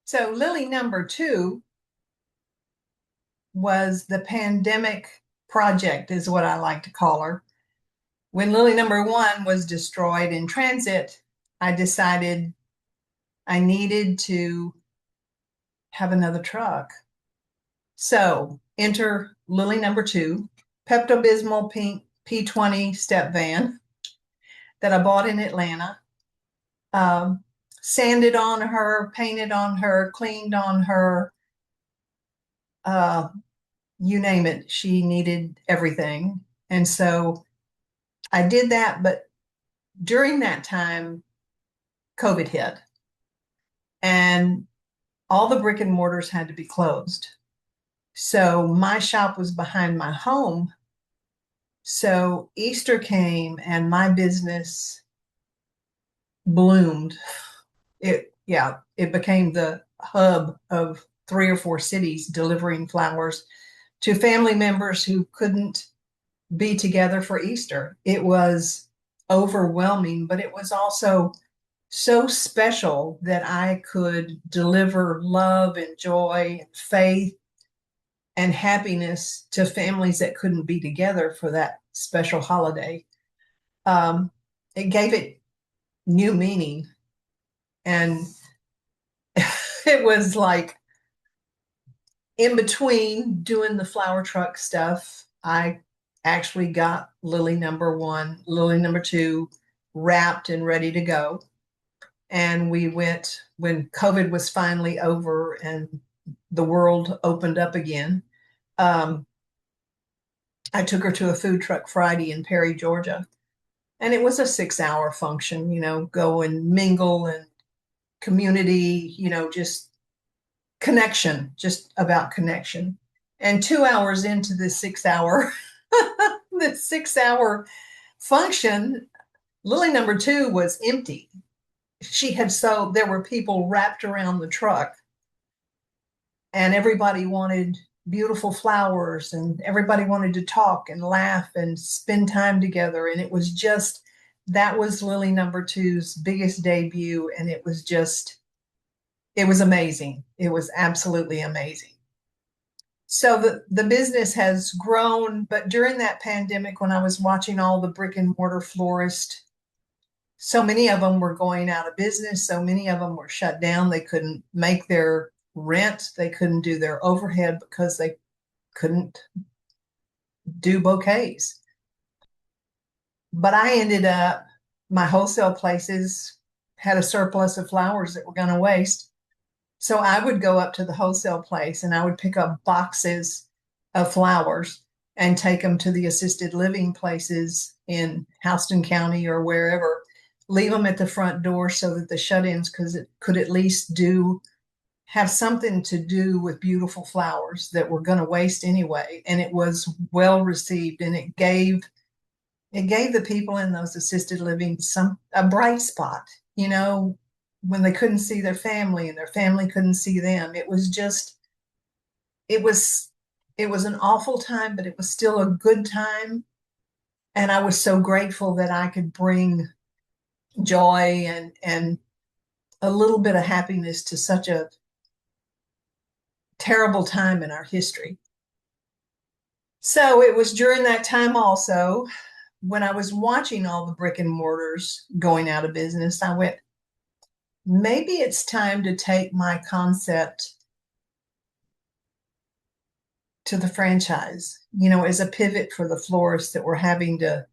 So Lily number two was the pandemic project, is what I like to call her. When Lily number one was destroyed in transit, I decided I needed to have another truck. So enter Lily number two, Pepto-Bismol pink P20 step van that I bought in Atlanta. Um, Sanded on her, painted on her, cleaned on her, uh, you name it. She needed everything. And so I did that. But during that time, COVID hit and all the brick and mortars had to be closed. So my shop was behind my home. So Easter came and my business bloomed. It became the hub of 3 or 4 cities delivering flowers to family members who couldn't be together for Easter. It was overwhelming, but it was also so special that I could deliver love and joy and faith and happiness to families that couldn't be together for that special holiday. Um, it gave it new meaning. And it was like in between doing the flower truck stuff, I actually got Lily number one, Lily number two wrapped and ready to go. And we went when COVID was finally over and the world opened up again. Um, I took her to a food truck Friday in Perry, Georgia. And it was a 6 hour function, go and mingle and community, just connection, just about connection. And 2 hours into the 6 hour, the 6 hour function, Lily number two was empty. There were people wrapped around the truck and everybody wanted beautiful flowers and everybody wanted to talk and laugh and spend time together. And that was Lily number two's biggest debut. And it was amazing. It was absolutely amazing. So the business has grown, but during that pandemic, when I was watching all the brick and mortar florists, so many of them were going out of business. So many of them were shut down. They couldn't make their rent. They couldn't do their overhead because they couldn't do bouquets. But I ended up, my wholesale places had a surplus of flowers that were going to waste. So I would go up to the wholesale place and I would pick up boxes of flowers and take them to the assisted living places in Houston County or wherever, leave them at the front door so that the shut-ins could at least have something to do with beautiful flowers that were going to waste anyway. And it was well received, and it gave the people in those assisted living a bright spot, when they couldn't see their family and their family couldn't see them. It was an awful time, but it was still a good time. And I was so grateful that I could bring joy and a little bit of happiness to such a terrible time in our history. So it was during that time also, when I was watching all the brick and mortars going out of business, I went, maybe it's time to take my concept to the franchise, as a pivot for the florists that were having to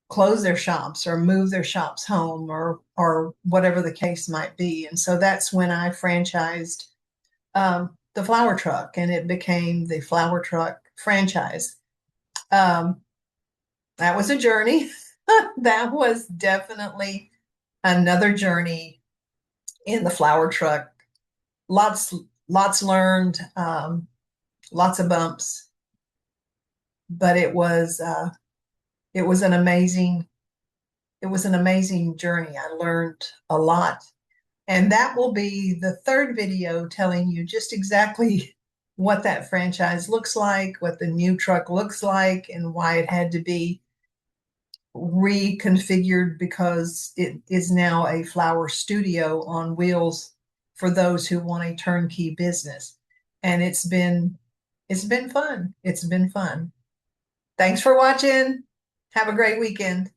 close their shops or move their shops home or whatever the case might be. And so that's when I franchised the flower truck, and it became the flower truck franchise. That was a journey. That was definitely another journey in the flower truck. Lots learned, lots of bumps, but it was an amazing journey. I learned a lot. And that will be the third video telling you just exactly what that franchise looks like, what the new truck looks like, and why it had to be reconfigured because it is now a flower studio on wheels for those who want a turnkey business. And it's been fun. It's been fun. Thanks for watching. Have a great weekend.